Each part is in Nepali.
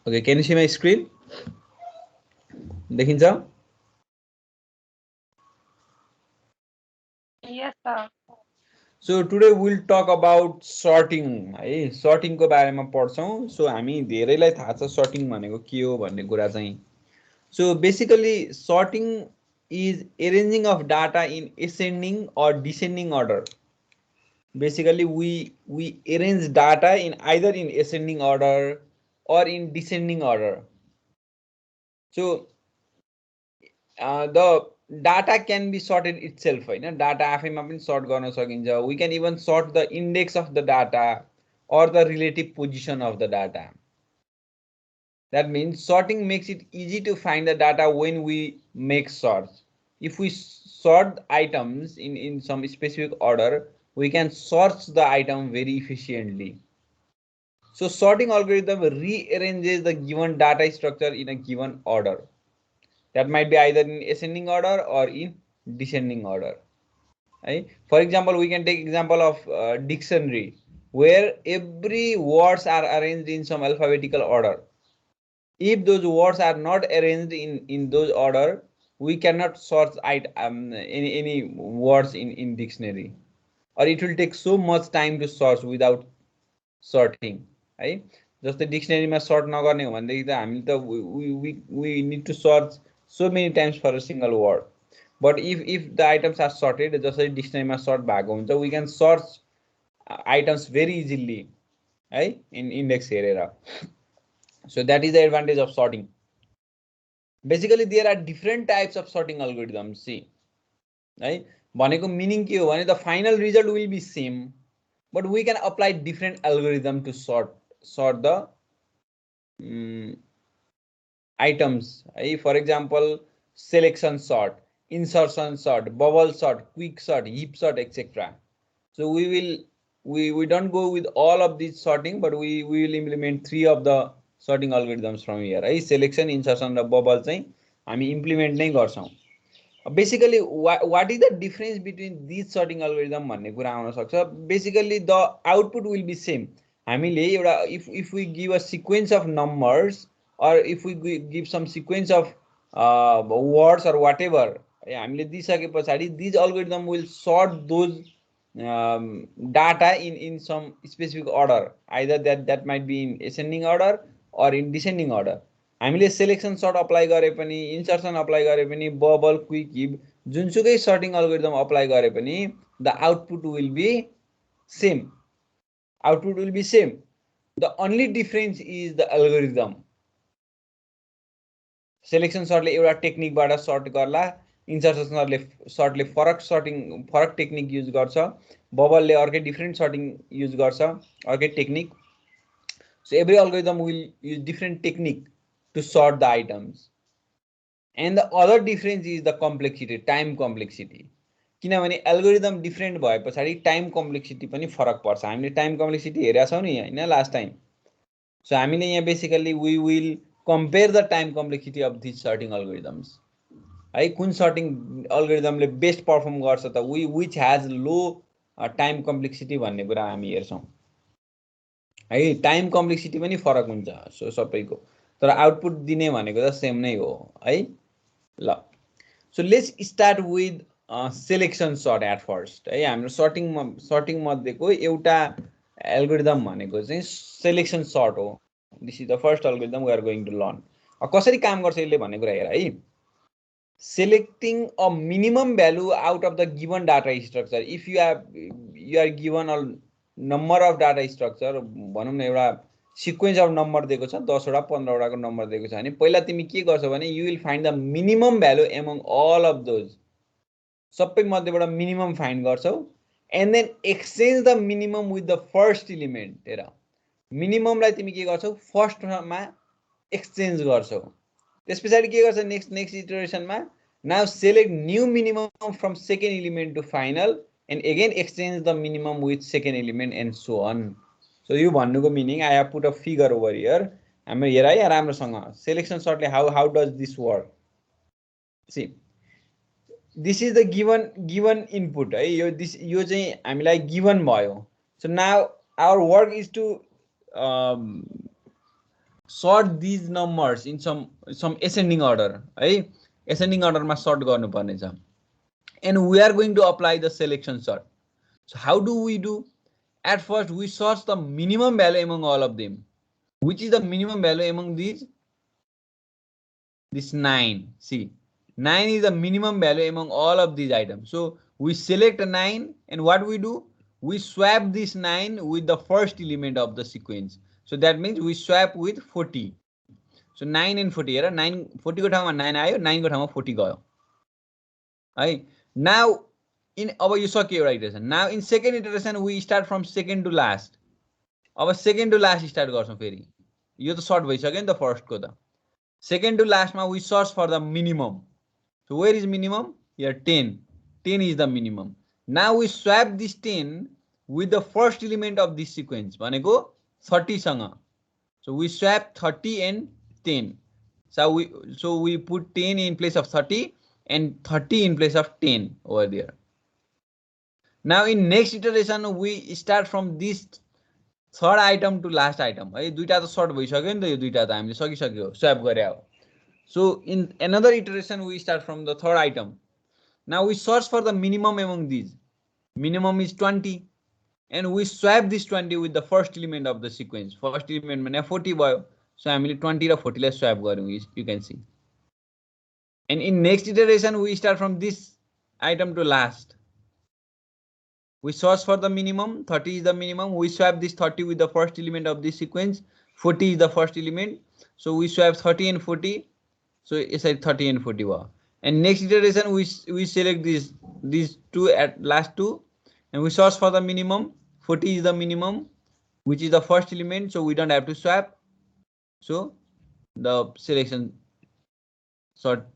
Okay, can you see my screen? देखिन्छ? Yes, sir. So today we'll talk about sorting है sorting को बारेमा पढ्छौं. So हामी धेरैलाई थाहा छ sorting भनेको के हो भन्ने कुरा चाहिँ. So basically sorting is arranging of data in ascending or descending order. Basically we arrange data in either in ascending order or in descending order. So the data can be sorted itself हैन. डाटा आफैमा पनि सर्ट गर्न सकिन्छ. We can even sort the index of the data or the relative position of the data. That means sorting makes it easy to find the data when we make sorts. If we sort items in some specific order, we can sort the item very efficiently. So sorting algorithm rearranges the given data structure in a given order. That might be either in ascending order or in descending order. Right? For example, we can take example of dictionary, where every words are arranged in some alphabetical order. If those words are not arranged in those order, we cannot sort any words in dictionary, or it will take so much time to sort without sorting. है जस्तै डिक्सनरीमा सर्ट नगर्ने हो भनेदेखि त हामीले त we need to search so many times for a single word. But if the items are sorted, जसरी डिक्सनरीमा सर्ट भएको हुन्छ, we can search items very easily है in index हेरेर. So that is the advantage of sorting. Basically there are different types of sorting algorithms. See है भनेको मिनिङ के हो भने the final result will be same, but we can apply different algorithm to sort the items. For example, selection sort, insertion sort, bubble sort, quick sort, heap sort, etc. So we don't go with all of these sorting, but we will implement 3 of the sorting algorithms from here. Selection, insertion र bubble चाहिँ हामी implement नै गर्छौं. Basically what is the difference between these sorting algorithm भन्ने कुरा आउन सक्छ. Basically the output will be same. हामीले एउटा if we give a sequence of numbers, or if we give some sequence of words or whatever, हामीले दिइसके पछाडी these algorithm will sort those data in some specific order, either that might be in ascending order or in descending order. हामीले सेलेक्सन सर्ट अप्लाई गरे पनि, इन्सर्सन अप्लाई गरे पनि, बबल, क्विक, हिप, जुनसुकै सर्टिङ अल्गोरिदम अप्लाई गरे पनि the output will be same. Output will be same. The only difference is the algorithm. Selection सर्टले एउटा टेक्निकबाट सर्ट गर्ला, इन्सर्सन सर्टले फरक टेक्निक युज गर्छ, बबलले अर्कै डिफरेन्ट सर्टिङ युज गर्छ, अर्कै technique. So every algorithm will use different technique to sort the items. And the other difference is the complexity, time complexity. किनभने एल्गोरिदम डिफरेन्ट भए पछाडी टाइम कम्प्लेक्सिटी पनि फरक पर्छ. हामीले टाइम कम्प्लेक्सिटी हेरेका छौं नि हैन लास्ट टाइम. सो हामीले यहाँ basically we will compare the time complexity of this sorting algorithms. है कुन सर्टिङ अल्गोरिदमले बेस्ट परफर्म गर्छ त, which has low time complexity भन्ने कुरा हामी हेर्छौं. है टाइम कम्प्लेक्सिटी पनि फरक हुन्छ सो सबैको, तर आउटपुट दिने भनेको त सेम नै हो है. ल so let's start with selection sort at first है. हाम्रो सर्टिङ मध्येको एउटा एल्गोरिदम भनेको चाहिँ सेलेक्सन सर्ट हो. This is the first algorithm we are going to learn. कसरी काम गर्छ यसले भन्ने कुरा हेर है. Selecting a minimum value out of the given data structure. If you are given a number of data structure, भनौँ न एउटा सिक्वेन्स अफ नम्बर दिएको छ, 10 वटा 15 वटाको नम्बर दिएको छ भने पहिला तिमी के गर्छौ भने you will find the minimum value among all of those. सबै मध्येबाट मिनिमम फाइन्ड गर्छौ, and then exchange the minimum with the first element. हेर मिनिममलाई तिमी के गर्छौ, फर्स्टमा एक्सचेन्ज गर्छौ. त्यसपछि के गर्छ नेक्स्ट इटरेसनमा, now select new minimum from second element to final, and again exchange the minimum with second element and so on. So you भन्नुको meaning, I have put a figure over here. हाम्रो हेर है राम्रोसँग selection sort ले how does this work. See, this is the given input है. यो चाहिँ हामीलाई given भयो. So now our work is to sort these numbers in some ascending order, है ascending order मा sort गर्नुपर्ने छ, and we are going to apply the selection sort. So how do we do? At first we search the minimum value among all of them. Which is the minimum value among these? This 9. See, 9 is the minimum value among all of these items. So we select 9, and what we do? We swap this 9 with the first element of the sequence. So that means we swap with 40. So 9 and 40, हेर 9 40 को ठाउँमा 9 आयो, 9 को ठाउँमा 40 गयो है. Now in अब यो सक्यो एउटा iteration. Now in second iteration we start from second to last. अब second to last start गर्छौं फेरि. यो त सर्ट भइसक्यो नि त फर्स्ट को त. Second to last मा we search for the minimum. So where is minimum? Here 10. 10 is the minimum. Now we swap this 10 with the first element of this sequence, भनेको 30 सँग. So we swap 30 and 10. So we put 10 in place of 30 and 30 in place of 10 over there. Now in next iteration we start from this third item to last item. है दुईटा त सर्ट भइसक्यो नि त, यो दुईटा त हामीले सकिसक्यो, स्वैप गरे हो. So in another iteration we start from the third item. Now we search for the minimum among these. Minimum is 20, and we swap this 20 with the first element of the sequence. First element भने 40 भयो. So हामीले 20 र 40 लाई swap गर्यौं, you can see. And in next iteration we start from this item to last. We search for the minimum. 30 is the minimum. We swap this 30 with the first element of this sequence. 40 is the first element. So we swap 30 and 40. So it's like 30 and 40. And next iteration we select these two at last two, and we search for the minimum. 40 is the minimum, which is the first element. So we don't have to swap. So the selection sort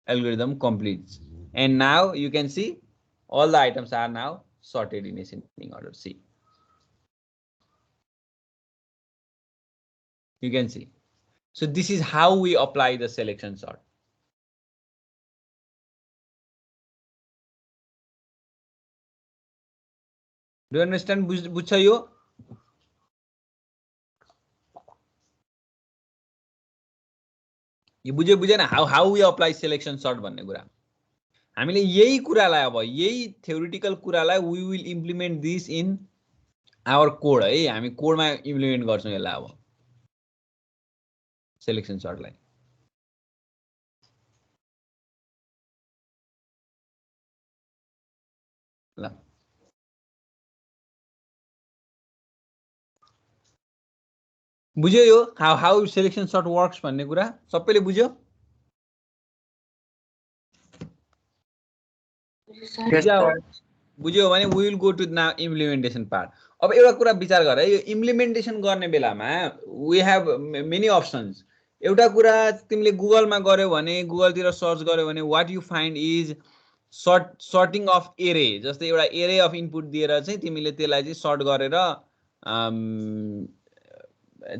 algorithm completes. And now you can see all the items are now sorted in ascending order. See, you can see. So this is how we apply the selection sort. Do you understand? बुझ्छ यो? यो बुझेन how we apply selection sort भन्ने कुरा. हामीले यही कुरालाई, अब यही theoretical कुरालाई we will implement this in our code है. हामी कोडमा इम्प्लिमेन्ट गर्छौं यसलाई अब selection sort लाई. ल बुझ्यो यो how selection sort works भन्ने कुरा सबैले बुझ्यो? बुझ्यो भने we will go to now implementation part. अब एउटा कुरा विचार गर है, यो इम्प्लिमेन्टेसन गर्ने बेलामा we have many options. एउटा कुरा तिमीले गुगलमा गर्यौ भने, गुगलतिर सर्च गर्यौ भने what you find is sorting of array. जस्तै एउटा array of input दिएर चाहिँ तिमीले त्यसलाई चाहिँ सर्ट गरेर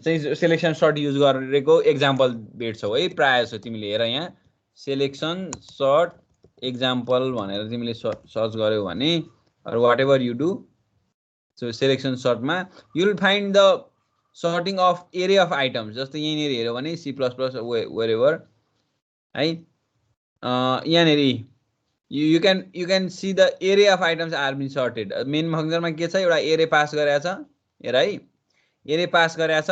चाहिँ सिलेक्सन सर्ट युज गरेको एक्जाम्पल भेट्छौ है प्राय जसो. तिमीले हेर यहाँ सिलेक्सन सर्ट एक्जाम्पल भनेर तिमीले सर्च गर्यौ भने, or whatever you do, so selection sort मा you will find the sorting of array of items. जस्तै यहाँनिर हेर्यो भने C++ wherever है, यहाँनिर you can see the array of items are being sorted. Main फंक्सनमा के छ, एउटा array पास गरेको छ. हेर है, array पास गरेको छ,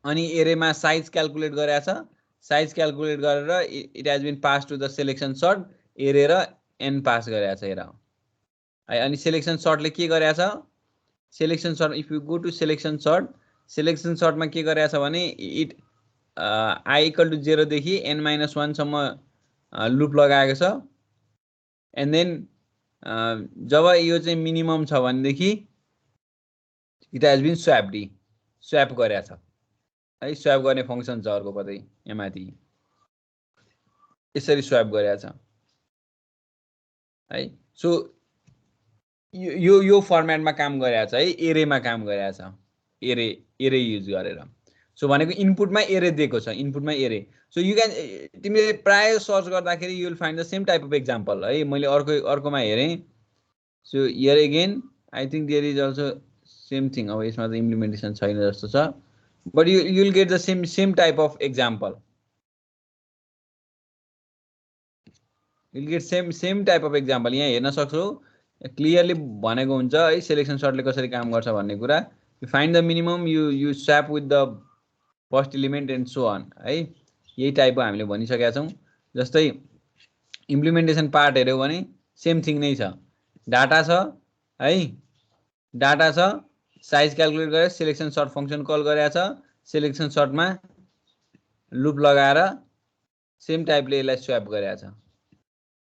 अनि array मा साइज क्याल्कुलेट गरेको छ. साइज क्याल्कुलेट गरेर it has been passed to the selection sort. array र n पास गरेको छ. हेर है, अनि selection sort ले के गरेको छ, selection sort, if you go to selection sort मा के गरेको छ भने it I equal to 0 देखि n - 1 सम्म लूप लगाएको छ. and then जब यो चाहिँ मिनिमम छ भने देखि it has been swapped, swap गरेको छ है. swap गर्ने फंक्सन छ अर्को कतै यहाँ माथि, यसरी swap गरेको छ है. सो यो फर्मेटमा काम गरेको छ है, एरेमा काम गरेको छ, एरे युज गरेर. सो भनेको इनपुटमा एरे दिएको छ, इनपुटमा एरे. सो यु क्यान, तिमीले प्राय सर्च गर्दाखेरि you will find the same type of example है. मैले अर्कोमा हेरेँ. So here again I think there is also same thing. अब यसमा त इम्प्लिमेन्टेसन छैन जस्तो छ, but you'll get the same type of example. You'll get same type of example. यहाँ हेर्न सक्छौ क्लियरली भनेको हुन्छ है सिलेक्सन सर्टले कसरी काम गर्छ भन्ने कुरा. You find the minimum, you swap with the first element and so on है. यही टाइपको हामीले भनिसकेका छौं. जस्तै इम्प्लिमेन्टेसन पार्ट हेर्यो भने सेम थिङ नै छ. डाटा छ है, डाटा छ, साइज क्याल्कुलेट गरेर सिलेक्सन सर्ट फंक्सन कल गरेको छ. सिलेक्सन सर्टमा लुप लगाएर सेम टाइपले यसलाई स्वैप गरेको छ.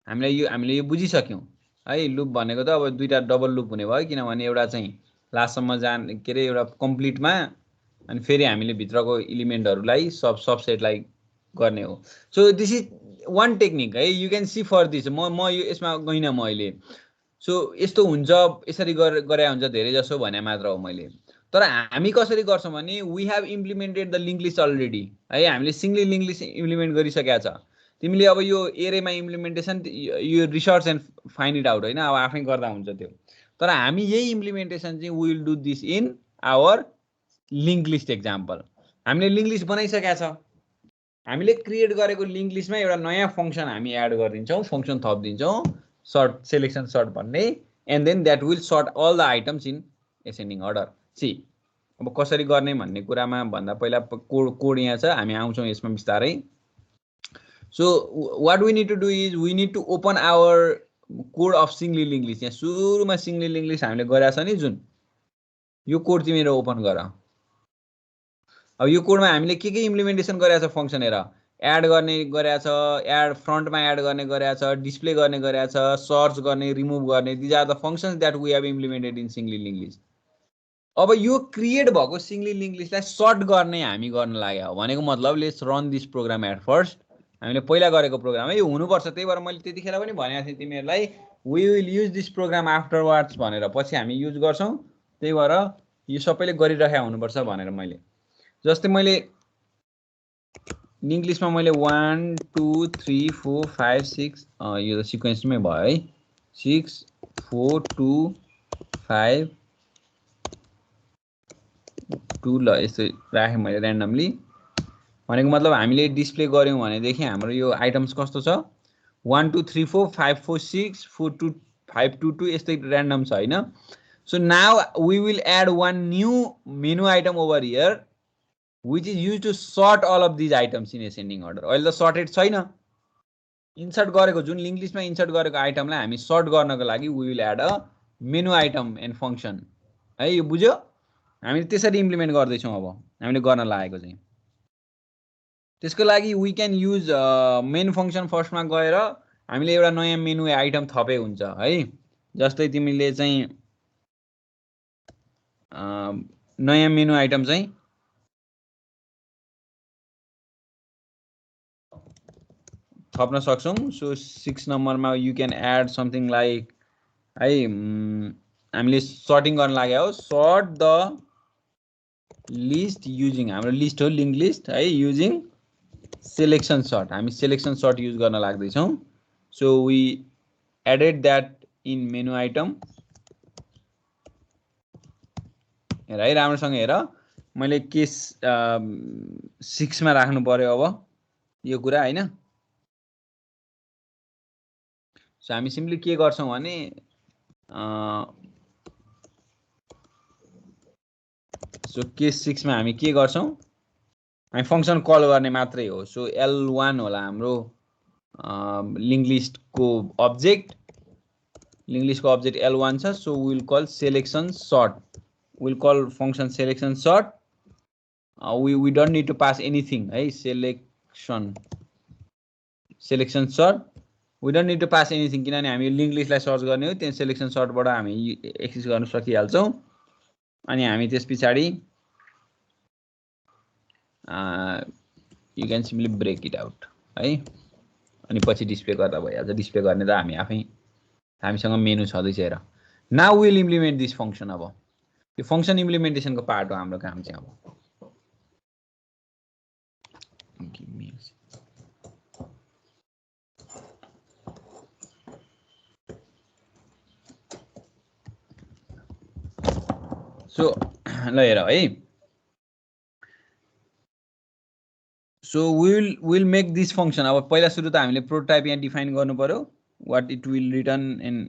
हामीले यो बुझिसक्यौं है. लुप भनेको त अब दुईटा डबल लुप हुने भयो किनभने एउटा चाहिँ लास्टसम्म के रे एउटा कम्प्लिटमा अनि फेरि हामीले भित्रको एलिमेन्टहरुलाई सबसेटलाई गर्ने हो. So this is one technique है. You can see for this. म यो यसमा गइन म अहिले. सो यस्तो हुन्छ, यसरी गरे हुन्छ धेरै जसो भने मात्र हो मैले. तर हामी कसरी गर्छौं भने we have implemented the link list already है. हामीले सिंगली लिंक लिस्ट इम्प्लिमेन्ट गरिसकेका छ. तिमीले अब यो एरेमा इम्प्लिमेन्टेसन यो research and find it out हैन, अब आफै गर्दा हुन्छ त्यो. तर हामी यही इम्प्लिमेन्टेसन चाहिँ we will do this in our link list example. हामीले लिंक लिस्ट बनाइसकेका छ. हामीले क्रिएट गरेको लिंक लिस्टमा एउटा नयाँ फंक्सन हामी एड गरिदिन्छौं, फंक्सन थपिदिन्छौं सर्ट सिलेक्सन सर्ट भन्ने. And then that will sort all the items in ascending order. See अब कसरी गर्ने भन्ने कुरामा भन्दा पहिला कोड यहाँ छ, हामी आउँछौं यसमा बिस्तारै. So what we need to do is we need to open our code of singly linked list. यहाँ सुरुमा singly linked list हामीले गरेका छ नि जुन, यो कोड तिमीले ओपन गर. अब यो कोडमा हामीले के इम्प्लिमेन्टेसन गरेका छ फंक्सन हेर. एड गर्ने गरेका छ, एड फ्रन्टमा एड गर्ने गरेका छ, डिस्प्ले गर्ने गरेका छ, सर्च गर्ने, रिमुभ गर्ने. These are the functions that we have implemented in singly linked list. अब यो क्रिएट भएको सिंगली लिंक्ड लिस्टलाई सर्ट गर्ने हामी गर्न लाग्यो भनेको मतलब let's run this program at first. हामीले पहिला गरेको प्रोग्राम है, यो हुनुपर्छ. त्यही भएर मैले त्यतिखेर पनि भनेको थिएँ तिमीहरूलाई we will use this program afterwards भनेर. पछि हामी युज गर्छौं. त्यही भएर यो सबैले गरिराखेका हुनुपर्छ भनेर मैले. जस्तै मैले लिंक लिस्टमा मैले 1 2 3 4 5 6 यो त सिक्वेन्समै भयो है. 6 4 2 5 2 ल यस्तो राखेँ मैले र्यान्डमली. भनेको मतलब हामीले डिस्प्ले गर्यौं भनेदेखि हाम्रो यो आइटम्स कस्तो छ 1 2 3 4 5 4 6 4 2 5 2 2 यस्तै र्यान्डम छ हैन. So now we will add one new menu item over here which is used to sort all of these items in ascending order. अहिले त सर्टेड छैन. इन्सर्ट गरेको जुन लिंक लिस्टमा इन्सर्ट गरेको आइटमलाई हामी सर्ट गर्नको लागि we will add a menu item and function है. यो बुझ्यो? हामीले त्यसरी इम्प्लिमेन्ट गर्दै छौं. अब हामीले गर्न लागेको चाहिँ त्यसको लागि we can use main function. फर्स्टमा गएर हामीले एउटा नयाँ मेनु आइटम थपे हुन्छ है. जस्तै तिमीले चाहिँ नयाँ मेनु आइटम चाहिँ थप्न सक्छौं. सो 6 नम्बरमा you can add something like है हामीले सर्टिङ गर्न लाग्यो हो. सर्ट द लिस्ट युजिङ हाम्रो लिस्ट हो लिंक लिस्ट है युजिङ सिलेक्सन सर्ट. हामी सिलेक्सन सर्ट युज गर्न लाग्दै छौं. So we added that in menu item. हेर है राम्रोसँग हेर. मैले केस 6 मा राख्नु पर्यो अब यो कुरा हैन. सो हामी सिम्पली के गर्छौं भने सो केस 6 मा हामी के गर्छौं, हामी फंक्सन कल गर्ने मात्रै हो. सो L1 होला हाम्रो लिंक लिस्ट को अब्जेक्ट. लिंक लिस्ट को अब्जेक्ट L1 छ. So we will call selection sort. We will call function selection sort. we don't need to pass anything है. Selection sort we don't need to pass anything किनभने हामी लिंक लिस्टलाई सर्च गर्ने हो. त्यही सिलेक्सन सर्टबाट हामी एक्सेस गर्न सकिहाल्छौं. अनि हामी त्यसपछि you can simply break it out है. अनि पछि डिस्प्ले गर्दा भइहाल्छ. डिस्प्ले गर्ने त हामी आफै हामीसँग मेनु छँदैछ हेर. Now we will implement this function. अब यो फंक्सन इम्प्लिमेन्टेसनको पार्ट हो हाम्रो काम चाहिँ. अब सो ल हेर है so will make this function. अब पहिला सुरु त हामीले प्रोटोटाइप यहाँ डिफाइन गर्नु पर्यो. What it will return in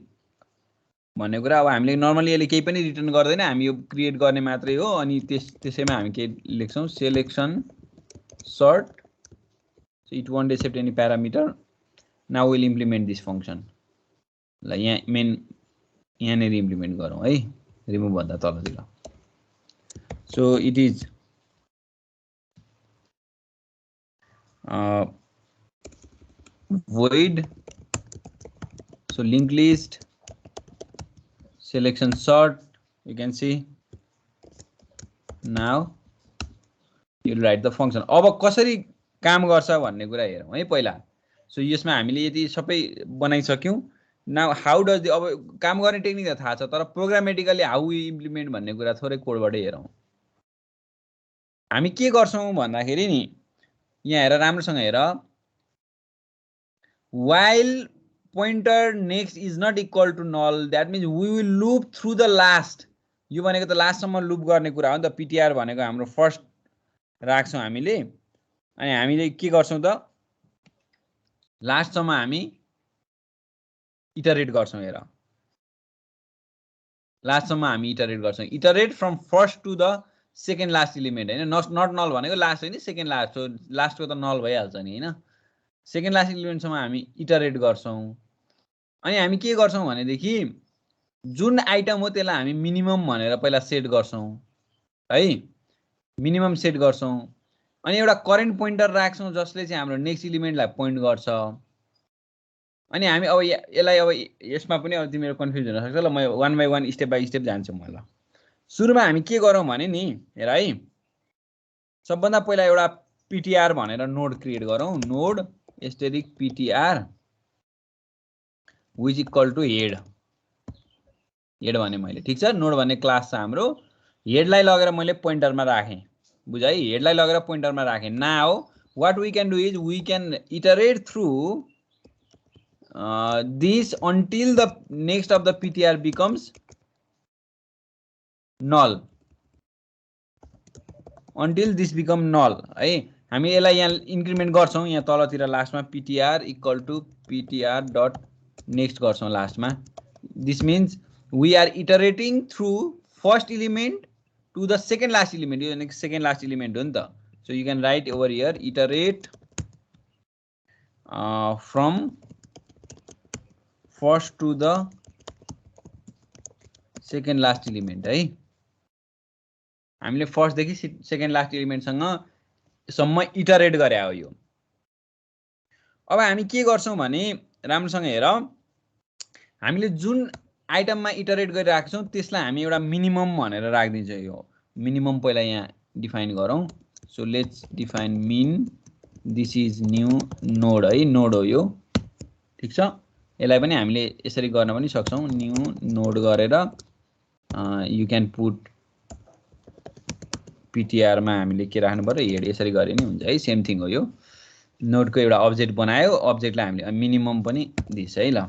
भन्ने कुरा. अब हामीले नर्मली यसले केही पनि रिटर्न गर्दैन, हामी यो क्रिएट गर्ने मात्रै हो. अनि त्यसैमा हामी के लेख्छौँ, selection sort. So it won't accept any parameter. Now we'll implement this function. ल यहाँ मेन यहाँनिर इम्प्लिमेन्ट गरौँ है, रिमुभ भन्दा तलतिर. So it is void, so linked list selection sort, you can see. Now you'll write the function. अब कसरी काम गर्छ भन्ने कुरा हेरौँ है पहिला. सो यसमा हामीले यति सबै बनाइसक्यौँ. नाउ हाउ डज द, अब काम गर्ने टेक्निक त थाहा छ, तर प्रोग्रामेटिकली हाउ वी इम्प्लिमेन्ट भन्ने कुरा थोरै कोडबाटै हेरौँ. हामी के गर्छौँ भन्दाखेरि नि, यहाँ हेर राम्रोसँग हेर, while pointer next is not equal to null, that means we will loop through the last. यो भनेको त लास्टसम्म लुप गर्ने कुरा हो नि त. पिटिआर भनेको हाम्रो फर्स्ट राख्छौँ हामीले, अनि हामीले के गर्छौँ त, लास्टसम्म हामी इटरेट गर्छौँ. हेर लास्टसम्म हामी इटरेट गर्छौँ. Iterate from first to the second last element होइन. नट नल भनेको लास्ट होइन, सेकेन्ड लास्ट. सो लास्टको त नल भइहाल्छ नि होइन. सेकेन्ड लास्ट इलिमेन्टसम्म हामी इटरेट गर्छौँ. अनि हामी के गर्छौँ भनेदेखि जुन आइटम हो त्यसलाई हामी मिनिमम भनेर पहिला सेट गर्छौँ है, मिनिमम सेट गर्छौँ. अनि एउटा करेन्ट पोइन्टर राख्छौँ जसले चाहिँ हाम्रो नेक्स्ट इलिमेन्टलाई पोइन्ट गर्छ. अनि हामी अब यसलाई, अब यसमा पनि अब तिमीहरू कन्फ्युज हुन सक्छ. ल म one by one step by step जान्छु म. ल सुरुमा हामी के गरौँ भने नि, हेर है, सबभन्दा पहिला एउटा पिटिआर भनेर नोड क्रिएट गरौँ. Node asterisk PTR which equal to head. Head भने मैले, ठिक छ, नोड भन्ने क्लास छ हाम्रो. हेडलाई लगेर मैले पोइन्टरमा राखेँ, बुझ है, हेडलाई लगेर पोइन्टरमा राखेँ. Now what we can do is we can iterate through this until the next of the PTR becomes null, until this become null है. हामी यसलाई यहाँ इन्क्रिमेन्ट गर्छौँ, यहाँ तलतिर लास्टमा PTR equal to PTR dot next गर्छौँ लास्टमा. This means we are iterating through first element to the second last element. यो सेकेन्ड लास्ट इलिमेन्ट हो नि त. So you can write over here iterate from first to the second last element है. हामीले फर्स्टदेखि सेकेन्ड लास्ट इलिमेन्टसँग सम्म इटरेट गरे हो यो. अब हामी के गर्छौँ भने राम्रोसँग हेर, हामीले जुन आइटममा इटरेट गरिरहेको छौँ त्यसलाई हामी एउटा मिनिमम भनेर राखिदिन्छौँ. यो मिनिमम पहिला यहाँ डिफाइन गरौँ. So let's define min. This is new node है, नोड हो यो, ठिक छ. यसलाई पनि हामीले यसरी गर्न पनि सक्छौँ. न्यू नोड गरेर यु क्यान पुट पिटिआरमा हामीले के राख्नु पर्यो, हेड. यसरी गरे नि हुन्छ है, सेम थिङ हो यो. नोडको एउटा अब्जेक्ट बनायो, अब्जेक्टलाई हामीले मिनिमम पनि दिन्छ है. ल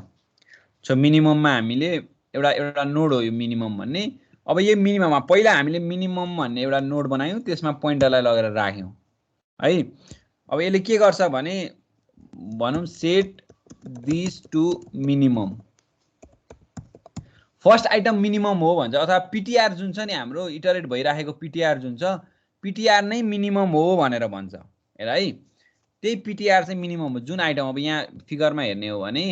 सो मिनिमममा हामीले एउटा नोड हो यो मिनिमम भन्ने. अब यो मिनिमममा पहिला हामीले मिनिमम भन्ने एउटा नोड बनायौँ, त्यसमा पोइन्टरलाई लगेर राख्यौँ है. अब यसले के गर्छ भने भनौँ set this to minimum. First item minimum हो भन्छ, अथवा पिटिआर जुन छ नि हाम्रो इटरेट भइराखेको पिटिआर जुन छ, पिटिआर नै मिनिमम हो भनेर भन्छ. हेर है, त्यही पिटिआर चाहिँ मिनिमम हो जुन आइटम. अब यहाँ फिगरमा हेर्ने हो भने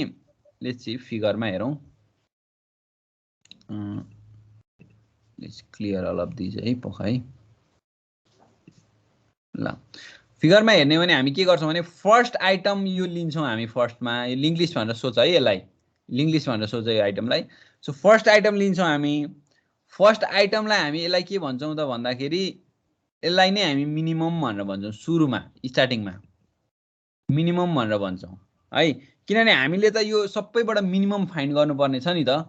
लेट्स सी, फिगरमा हेरौँ. Let's clear all of this है पखाइ. ल फिगरमा हेर्ने हो भने हामी के गर्छौँ भने फर्स्ट आइटम यो लिन्छौँ हामी. फर्स्टमा यो लिङ्क लिस्ट भनेर सोच है, यसलाई लिङ्क लिस्ट भनेर सोच यो आइटमलाई. सो फर्स्ट आइटम लिन्छौँ हामी. फर्स्ट आइटमलाई हामी यसलाई के भन्छौँ त भन्दाखेरि यसलाई नै हामी मिनिमम भनेर भन्छौँ. सुरुमा स्टार्टिङमा मिनिमम भनेर भन्छौँ है, किनभने हामीले त यो सबैबाट मिनिमम फाइन्ड गर्नुपर्ने छ नि त.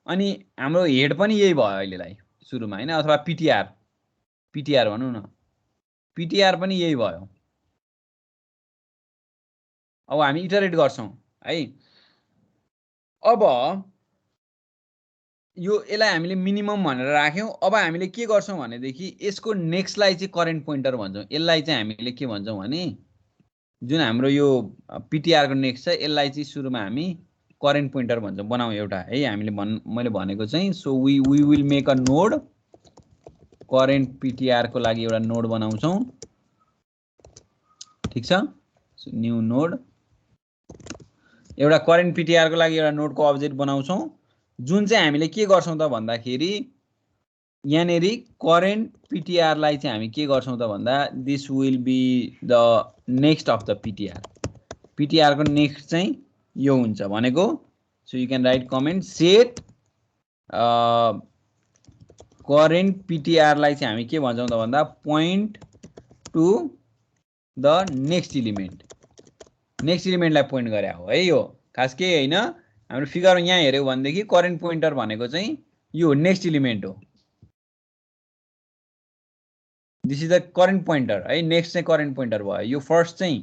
अनि हाम्रो हेड पनि यही भयो अहिलेलाई सुरुमा होइन, अथवा पिटिआर भनौँ न, पिटिआर पनि यही भयो. अब हामी इटरेट गर्छौँ है. अब यो यसलाई हामीले मिनिमम भनेर राख्यौँ. अब हामीले के गर्छौँ भनेदेखि यसको नेक्स्टलाई चाहिँ करेन्ट पोइन्टर भन्छौँ. यसलाई चाहिँ हामीले के भन्छौँ भने जुन हाम्रो यो PTR को नेक्स्ट छ यसलाई चाहिँ सुरुमा हामी करेन्ट पोइन्टर भन्छौँ बनाऊ एउटा है हामीले मैले भनेको चाहिँ so we will make a node current PTR को लागि एउटा नोड बनाउँछौँ ठीक छ सो न्यू नोड एउटा करेन्ट PTR को लागि एउटा नोडको अब्जेक्ट बनाउँछौँ जुन चाहिँ हामीले के गर्छौँ त भन्दाखेरि यहाँनेरि करेन्ट PTR लाई चाहिँ हामी के गर्छौँ त भन्दा this will be the next of the PTR को नेक्स्ट चाहिँ यो हुन्छ भनेको so you can write comment set current PTR लाई चाहिँ हामी के भन्छौँ त भन्दा पोइन्ट टु द नेक्स्ट इलिमेन्टलाई पोइन्ट गरे हो है यो खास केही हैन हाम्रो फिगर यहाँ हेर्यो भनेदेखि करेन्ट पोइन्टर भनेको चाहिँ यो नेक्स्ट इलिमेन्ट हो this is the current pointer है नेक्स्ट चाहिँ करेन्ट पोइन्टर भयो यो फर्स्ट चाहिँ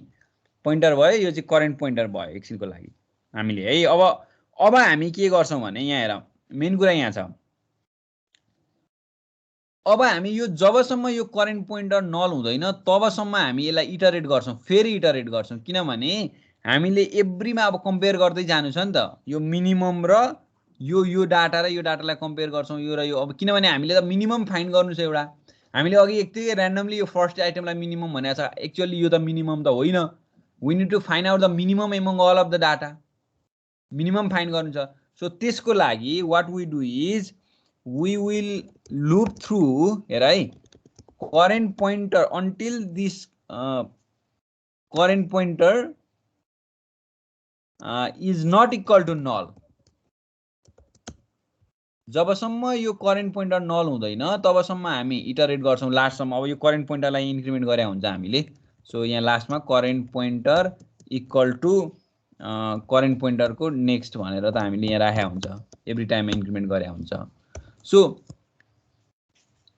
पोइन्टर भयो यो चाहिँ करेन्ट पोइन्टर भयो एकछिनको लागि हामीले है अब हामी के गर्छौँ भने यहाँ हेर मेन कुरा यहाँ छ अब हामी यो जबसम्म यो करेन्ट पोइन्टर नल हुँदैन तबसम्म हामी यसलाई इटरेट गर्छौँ फेरि इटरेट गर्छौँ किनभने हामीले एभ्रीमा अब कम्पेयर गर्दै जानु छ नि त यो मिनिमम र यो डाटा र यो डाटालाई कम्पेयर गर्छौँ यो र यो अब किनभने हामीले त मिनिमम फाइन्ड गर्नु छ एउटा हामीले अघि एकतिकै र्यान्डमली यो फर्स्ट आइटमलाई मिनिमम भनेको छ एक्चुअली यो त मिनिमम त होइन we need to find out the minimum among all of the data minimum find गर्नु छ सो त्यसको लागि what we do is we will loop through हेर है current pointer until this current pointer is not equal to null जबसम्म यो करेन्ट पोइन्टर नल हुँदैन तबसम्म हामी इटरेट गर्छौँ लास्टसम्म अब यो करेन्ट पोइन्टरलाई इन्क्रिमेन्ट गरे हुन्छ हामीले सो यहाँ लास्टमा current pointer equal to current पोइन्टरको नेक्स्ट भनेर त हामीले यहाँ राखेको हुन्छ एभ्री टाइम इन्क्रिमेन्ट गरे हुन्छ सो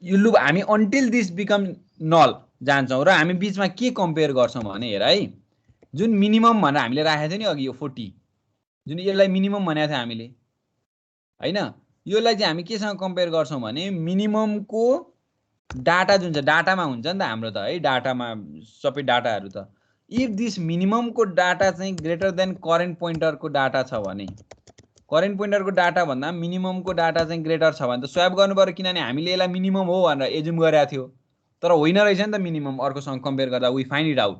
यो लुप हामी अन्टिल दिस बिकम नल जान्छौँ र हामी बिचमा के कम्पेयर गर्छौँ भने हेर है जुन मिनिमम भनेर हामीले राखेको थियो नि अघि यो 40 जुन यसलाई मिनिमम भनेको थियो हामीले हैन योलाई चाहिँ हामी केसँग कम्पेयर गर्छौँ भने मिनिममको डाटा जुन छ डाटामा हुन्छ नि त हाम्रो त है डाटामा सबै डाटाहरू त इफ दिस मिनिममको डाटा चाहिँ ग्रेटर देन करेन्ट पोइन्टरको डाटा छ भने करेन्ट पोइन्टरको डाटा भन्दा मिनिममको डाटा चाहिँ ग्रेटर छ भने त स्वाप गर्नु पर्यो किनभने हामीले यसलाई मिनिमम हो भनेर एज्युम गरेको थियो तर होइन रहेछ नि त मिनिमम अर्कोसँग कम्पेयर गर्दा we find it out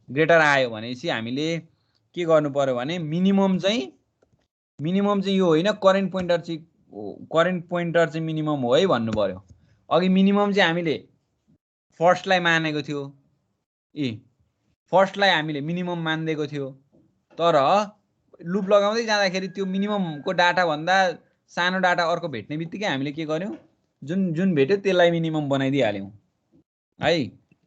greater आयो भनेपछि हामीले के गर्नु पर्यो भने मिनिमम चाहिँ यो होइन करेन्ट पोइन्टर चाहिँ मिनिमम हो है भन्नु पर्यो अघि मिनिमम चाहिँ हामीले फर्स्टलाई मानेको थियो फर्स्टलाई हामीले मिनिमम मान्दिएको थियो तर लुप लगाउँदै जाँदाखेरि त्यो मिनिममको डाटा भन्दा सानो डाटा अर्को भेट्ने बित्तिकै हामीले के गर्यौं जुन भेट्यो त्यसलाई मिनिमम बनाइदिइहाल्यौं है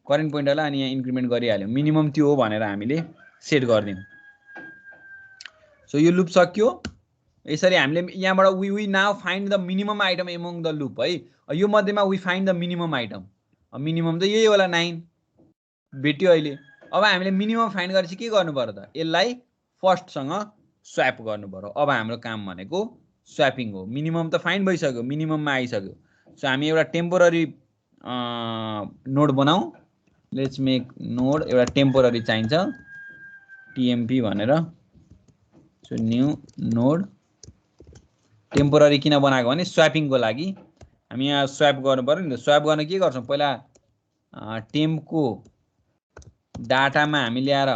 करेन्ट पोइन्टरलाई अनि यहाँ इन्क्रिमेन्ट गरिहाल्यौं मिनिमम त्यो हो भनेर हामीले सेट गर्दियौं सो यो लुप सक्यो यसरी हामीले यहाँबाट we now find the minimum item among the loop है यो मध्येमा we find the minimum item minimum त यही होला 9 भेट्यो अहिले अब हामीले मिनिमम फाइन्ड गरेपछि के गर्नु पर्यो त यसलाई फर्स्टसँग स्वैप गर्नु पर्यो अब हाम्रो काम भनेको स्वैपिङ हो मिनिमम त फाइन्ड भइसक्यो मिनिमममा आइसक्यो सो हामी एउटा टेम्पोररी नोड बनाऊ लेट्स मेक नोड एउटा टेम्पोररी चाहिन्छ टीएमपी भनेर सो न्यू नोड टेम्पोररी किन बनाएको भने स्वैपिङको लागि हामी यहाँ स्वैप गर्नु पर्यो नि त स्वैप गर्न के गर्छौं पहिला टेम्पको डाटामा हामी ल्याएर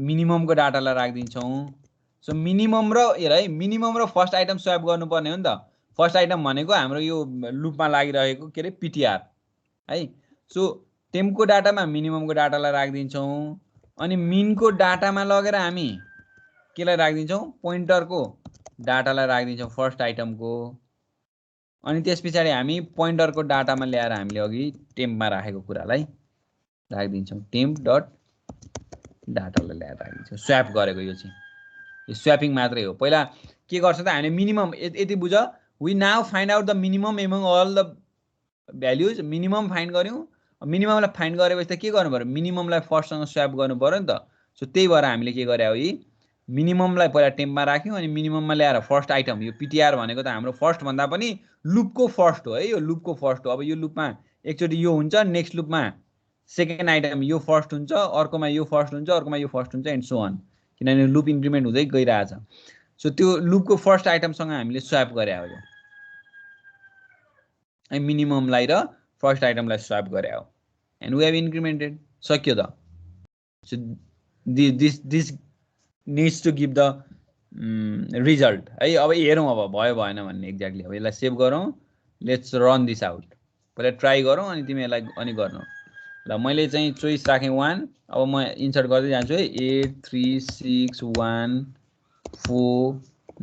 मिनिममको डाटालाई राखिदिन्छौं सो मिनिमम र हेर है मिनिमम र फर्स्ट आइटम स्वैप गर्नुपर्ने हो नि त फर्स्ट आइटम भनेको हाम्रो यो लुपमा लागिरहेको के रे पीटीआर है सो टेम्पको डाटामा मिनिममको डाटालाई राखिदिन्छौं अनि मिनको डाटामा लगेर हामी केलाई राखिदिन्छौं पोइन्टरको डाटालाई राखिदिन्छौं फर्स्ट आइटमको अनि त्यसपछि हामी पोइन्टरको डाटामा ल्याएर हामीले अघि टेम्पमा राखेको कुरालाई राखिदिन्छौं टेम्प डट डाटालाई ल्याएर राखिदिन्छौं स्वैप गरेको यो चाहिँ यो स्वैपिङ मात्रै हो पहिला के गर्छ त हामीले मिनिमम यति बुझ we now find out the minimum among all the values minimum find गर्यौं मिनिममलाई फाइन्ड गरेपछि त के गर्नु पर्यो मिनिममलाई फर्स्टसँग स्वैप गर्नु पर्यो नि त सो त्यही भएर हामीले के गरे हो मिनिममलाई पहिला टेम्पमा राख्यौं अनि मिनिमममा ल्याएर फर्स्ट आइटम यो पीटीआर भनेको त हाम्रो फर्स्ट भन्दा पनि लुपको फर्स्ट हो है यो लुपको फर्स्ट हो अब यो लुपमा एकचोटी यो हुन्छ नेक्स्ट लुपमा सेकेन्ड आइटम यो फर्स्ट हुन्छ, अर्कोमा यो फर्स्ट हुन्छ, अर्कोमा यो फर्स्ट हुन्छ एन्ड सो अन, किनभने लुप इन्क्रिमेन्ट हुँदै गइरहेछ। सो त्यो लुपको फर्स्ट आइटमसँग हामीले स्वाप गरे हो, मिनिममलाई र फर्स्ट आइटमलाई स्वाप गरे हो एन्ड वी हेभ इन्क्रिमेन्टेड। सक्यो त। So this needs to give the result है। अब हेरौँ अब भयो भएन भन्ने एक्ज्याक्टली। अब यसलाई सेभ गरौँ, लेट्स रन दिस आउट। पहिला ट्राई गरौँ अनि तिमी यसलाई अनि गर्नु। ल मैले चाहिँ चोइस राखेँ 1। अब म इन्सर्ट गर्दै जान्छु है। 8 3 6 1 4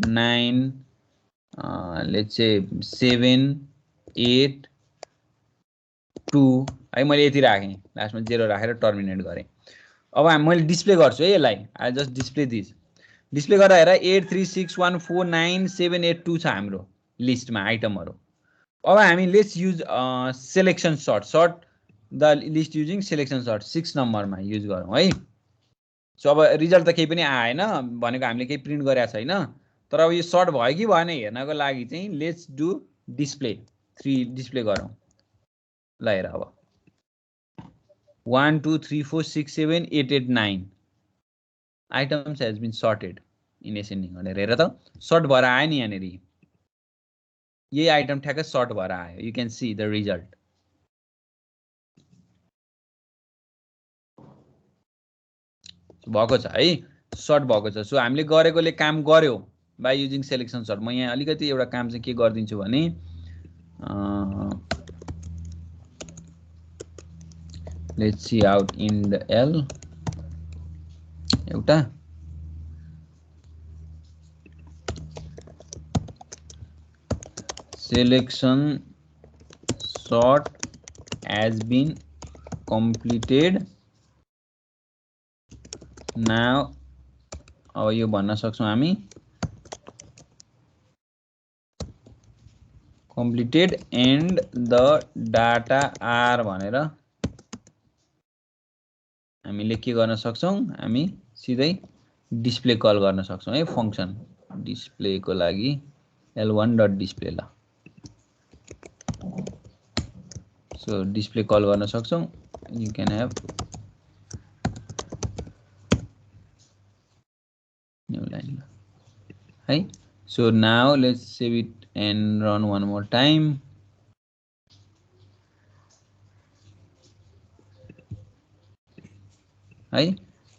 9 लेट्स से 7 8 2 है। मैले यति राखेँ, लास्टमा 0 राखेर टर्मिनेट गरेँ। अब मैले डिस्प्ले गर्छु है यसलाई। I just display this. Display गरेर हेर 8 3 6 1 4 9 7 8 2 छ हाम्रो लिस्टमा आइटमहरू। अब हामी let's use selection sort the list using selection sort 6 नम्बरमा युज गरौँ है। सो अब रिजल्ट त केही पनि आएन, भनेको हामीले केही प्रिन्ट गरेको छैन। तर अब यो सर्ट भयो कि भएन हेर्नको लागि चाहिँ लेट्स डु डिस्प्ले 3 डिस्प्ले गरौँ। ल हेर अब 1 2 3 4 6 7 8 8 9 items has been sorted in ascending order। हेर त सर्ट भएर आयो नि यहाँनिर, यही आइटम ठ्याक्कै सर्ट भएर आयो। You can see the result. भएको छ है, सर्ट भएको छ। सो हामीले गरेकोले काम गर्यो बाई युजिङ सेलेक्सन सर्ट। म यहाँ अलिकति एउटा काम चाहिँ के गरिदिन्छु भने let's see out in the L एउटा selection sort has been completed now। अब यो भन्न सक्छौँ हामी completed and the data are भनेर हामीले के गर्न सक्छौँ, हामी सिधै डिस्प्ले कल गर्न सक्छौँ है। फंक्सन डिस्प्लेको लागि l1.display। ल सो डिस्प्ले कल गर्न सक्छौँ। You can have new line है। So now let's save it and run one more time है।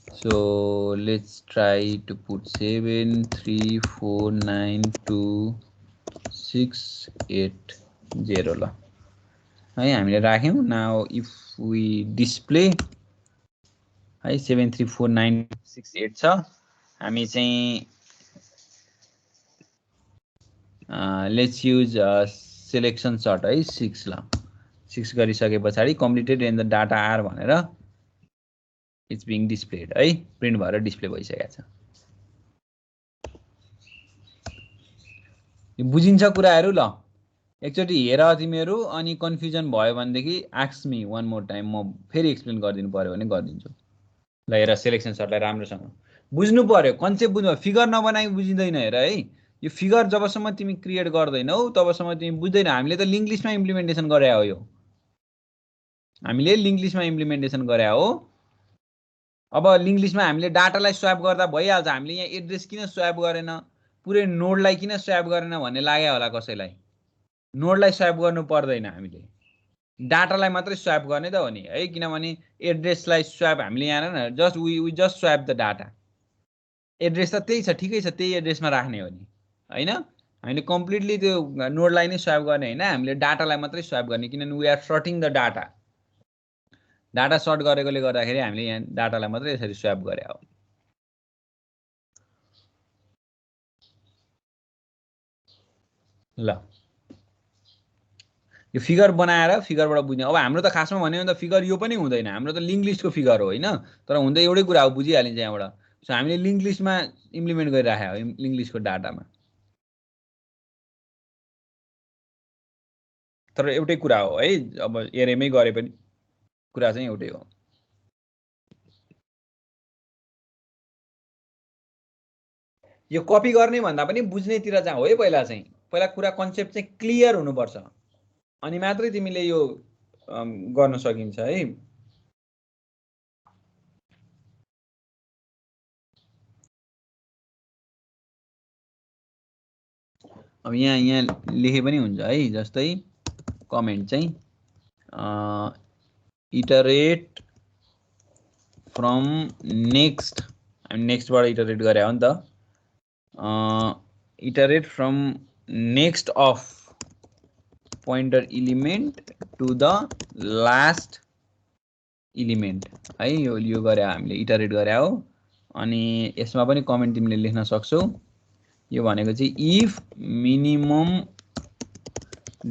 So let's try to put 7 3 4 9 2 6 8 0 ल है हामीले राख्यौँ। नाउ इफ वी डिस्प्ले है 7 3 4 9 6 8 छ। हामी चाहिँ लेट्स युज सेलेक्सन सर्ट है 6 ल 6 गरिसके पछाडि completed and the data are भनेर इट्स बिङ डिस्प्लेड है। प्रिन्ट भएर डिस्प्ले भइसकेको छ। बुझिन्छ कुराहरू? ल एकचोटि हेर तिमीहरू, अनि कन्फ्युजन भयो भनेदेखि ask me one more time, म फेरि एक्सप्लेन गरिदिनु पर्यो भने गरिदिन्छु। ल हेर सेलेक्सन सर्टलाई राम्रोसँग बुझ्नु पर्यो, कन्सेप्ट बुझ्नु। फिगर नबनाइ बुझिँदैन। हेर है, यो फिगर जबसम्म तिमी क्रिएट गर्दैनौ तबसम्म तिमी बुझ्दैन। हामीले त लिङ्क लिस्टमा इम्प्लिमेन्टेसन गरे हो। यो हामीले लिङ्क लिस्टमा इम्प्लिमेन्टेसन गरे हो। अब लिङ्क लिस्टमा हामीले डाटालाई स्वाप गर्दा भइहाल्छ। हामीले यहाँ एड्रेस किन स्वाप गरेन, पुरै नोडलाई किन स्वाप गरेन भन्ने लाग्यो होला कसैलाई। नोडलाई स्वाप गर्नु पर्दैन, हामीले डाटालाई मात्रै स्वाप गर्ने त हो नि है। किनभने एड्रेसलाई स्वाप हामीले यहाँ just we just swap the data. Address त त्यही छ, ठिकै छ, त्यही एड्रेसमा राख्ने हो नि होइन। हामीले कम्प्लिटली त्यो नोडलाई नै स्वाप गर्ने होइन, हामीले डाटालाई मात्रै स्वाप गर्ने। किनभने we are sorting the data. Data sort गरेकोले गर्दाखेरि हामीले यहाँ डाटालाई मात्रै यसरी स्वाप गरे हो। ल यो फिगर बनाएर फिगरबाट बुझ्ने। अब हाम्रो त खासमा भन्यो भने त फिगर यो पनि हुँदैन, हाम्रो त लिङ्क लिस्टको फिगर हो होइन। तर हुँदा एउटै कुरा हो, बुझिहालिन्छ यहाँबाट। सो हामीले लिङ्क लिस्टमा इम्प्लिमेन्ट गरिराखेको हो, लिङ्क लिस्टको डाटामा। तर एउटै कुरा हो है। अब एरएमै गरे पनि कुरा चाहिँ एउटै हो। यो कपी गर्ने भन्दा पनि बुझ्नेतिर चाहिँ हो है। पहिला कुरा कन्सेप्ट चाहिँ क्लियर हुनुपर्छ, अनि मात्रै तिमीले यो गर्न सकिन्छ है। अब यहाँ लेखे पनि हुन्छ है, जस्तै कमेन्ट चाहिँ इटरेट फ्रम नेक्स्ट, हामी नेक्स्टबाट इटरेट गरे हो नि त, iterate from next of pointer element to the last element है, यो गरे हामीले इटरेट गरे हो। अनि यसमा पनि कमेन्ट तिमीले लेख्न सक्छौ। यो भनेको चाहिँ इफ मिनिमम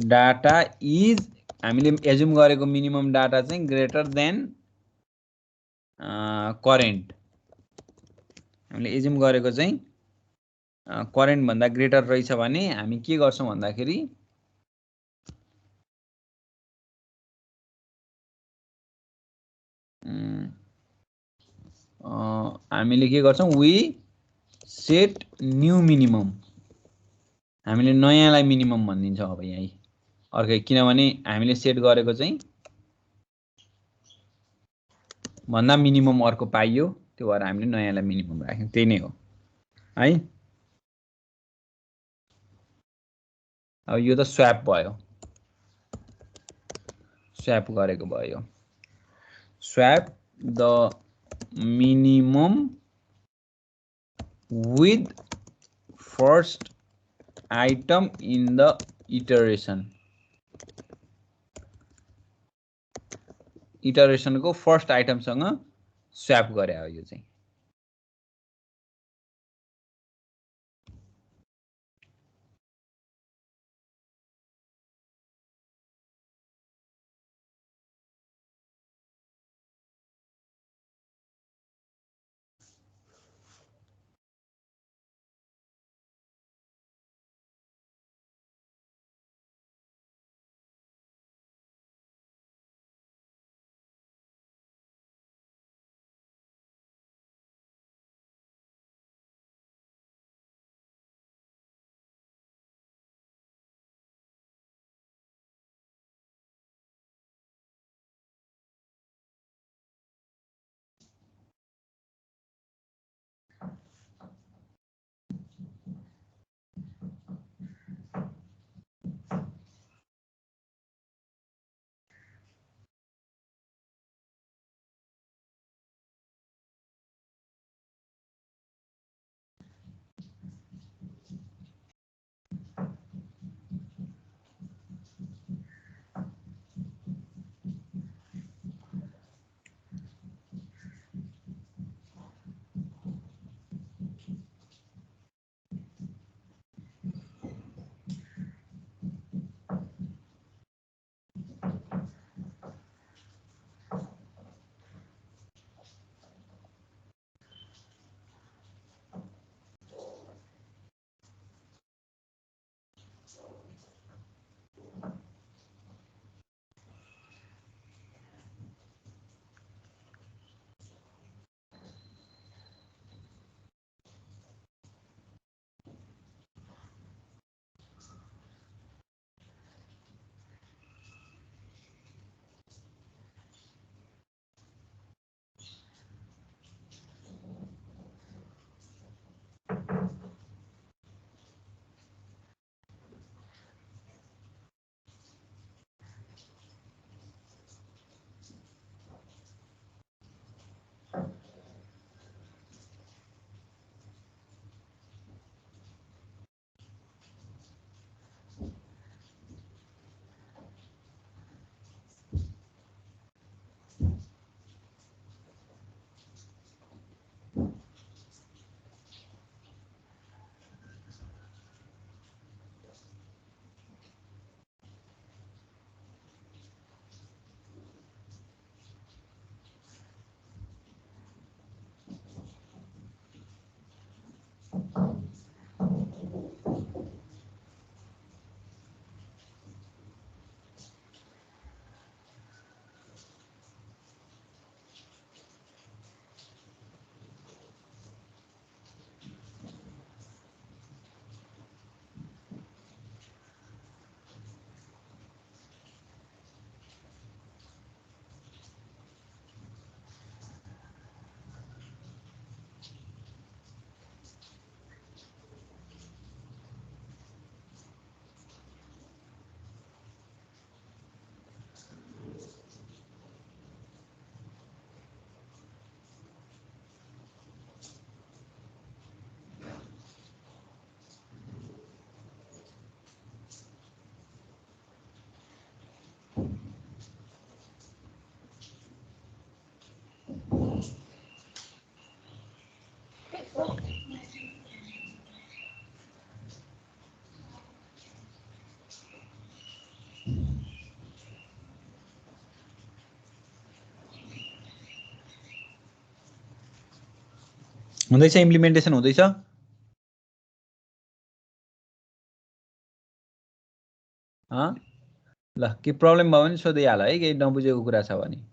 डाटा इज, हामीले एज्युम गरेको मिनिमम डाटा चाहिँ ग्रेटर देन करेन्ट, हामीले एज्युम गरेको चाहिँ करेन्ट भन्दा ग्रेटर रहेछ भने हामी के गर्छौं भन्दाखेरि हामीले के गर्छौं, वी सेट न्यू मिनिमम, हामीले नयाँलाई मिनिमम भनिदिन्छौं। अब यहाँ अर्कै, किनभने हामीले सेट गरेको चाहिँ भन्दा मिनिमम अर्को पाइयो, त्यो भएर हामीले नयाँलाई मिनिमम राख्यौं, त्यही नै हो है। अब यो त स्वैप भयो, स्वैप गरेको भयो, swap the minimum with first item in the iteration, iteration को फर्स्ट आइटमसँग स्वैप गरे हो यो चाहिँ। हुँदैछ, इम्प्लिमेन्टेसन हुँदैछ। ल के प्रब्लम भयो भने सोधिहाल है, केही नबुझेको कुरा छ भने।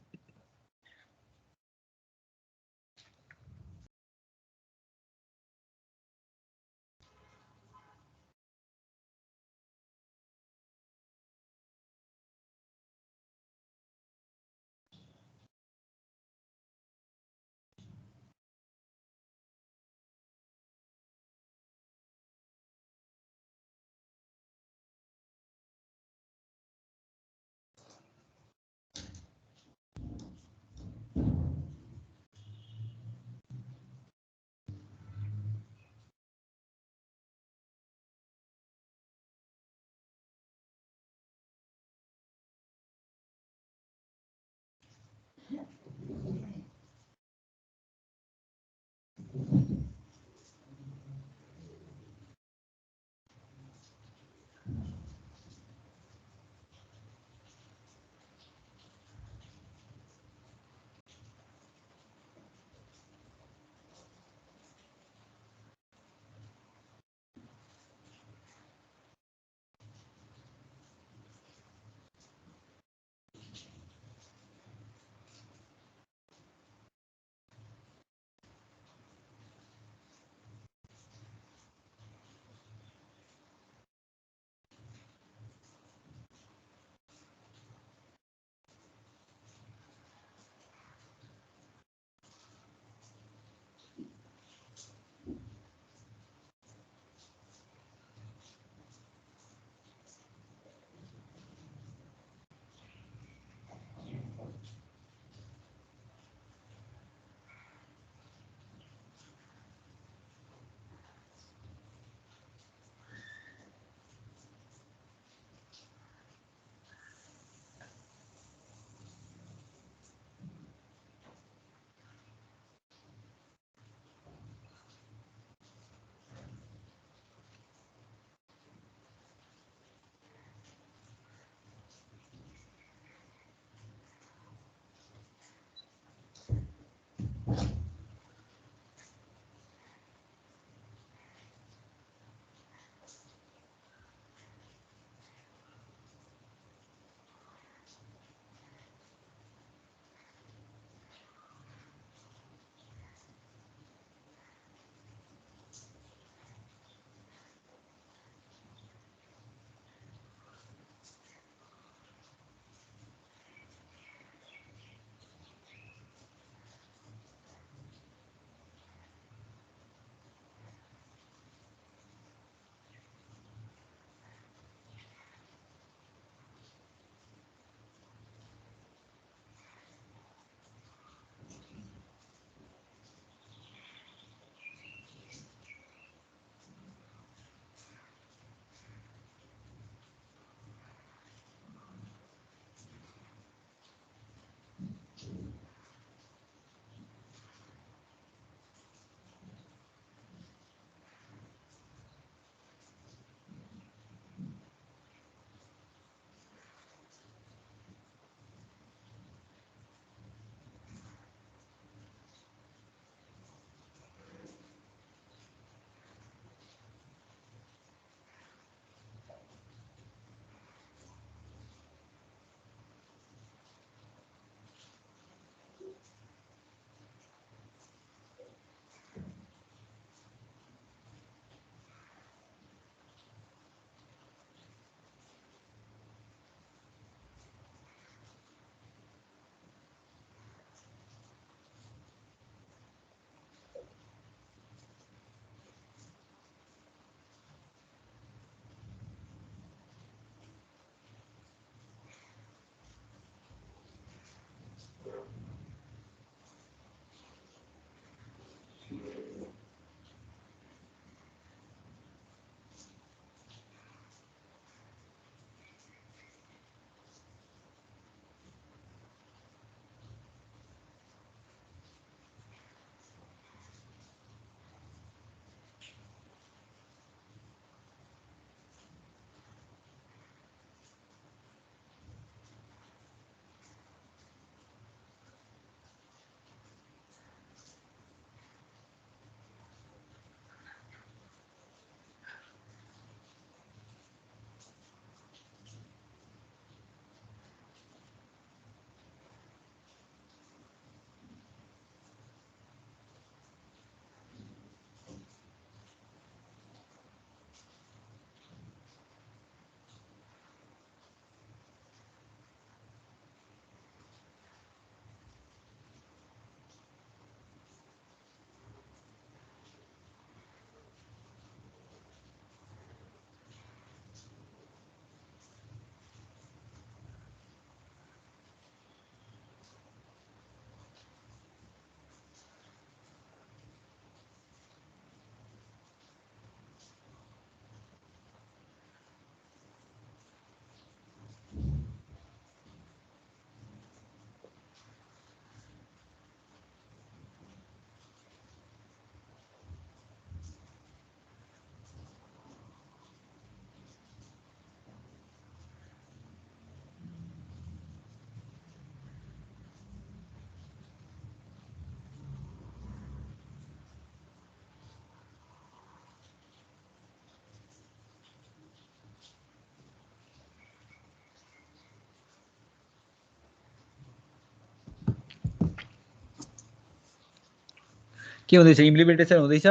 के हुँदैछ इम्प्लिमेन्टेसन हुँदैछ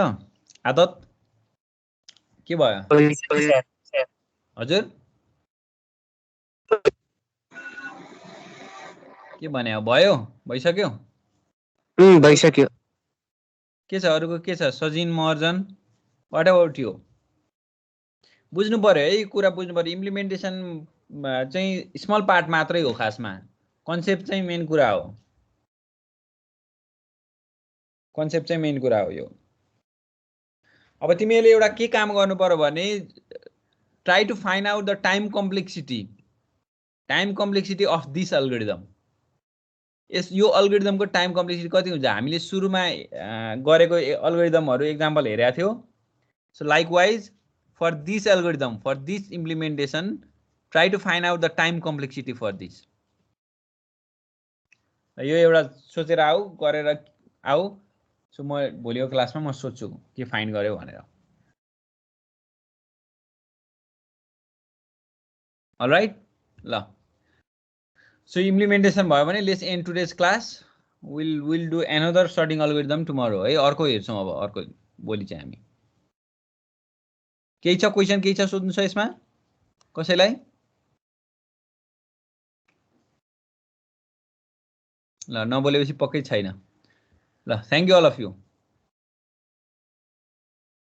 आदत के भयो हजुर के भने भयो भइसक्यो भइसक्यो के छ अरुको के छ Sajin Maharjan what about you बुझ्नु पर्यो है कुरा बुझ्नु पर्यो इम्प्लिमेन्टेसन चाहिँ स्मल पार्ट मात्रै हो खासमा कन्सेप्ट चाहिँ मेन कुरा हो कन्सेप्ट चाहिँ मेन कुरा हो यो अब तिमीले एउटा के काम गर्नु पर्यो भने try to find out the time complexity of this algorithm यो अल्गोरिदमको टाइम कम्प्लेक्सिटी कति हुन्छ हामीले सुरुमा गरेको अल्गोरिदमहरु एक्जाम्पल हेरेका थियौ so likewise for this algorithm for this implementation try to find out the time complexity for this यो एउटा सोचेर आऊ गरेर आऊ सो म भोलिको क्लासमा म सोध्छु के फाइन्ड गर्यो भनेर अलराइट ल सो इम्प्लिमेन्टेसन भयो भने let's and today's class will do another shirting algorithm tomorrow है अर्को हेर्छौँ अब अर्को भोलि चाहिँ हामी केही छ क्वेसन केही छ सोध्नु छ यसमा कसैलाई ल नबोलेपछि पक्कै छैन ल thank you all of you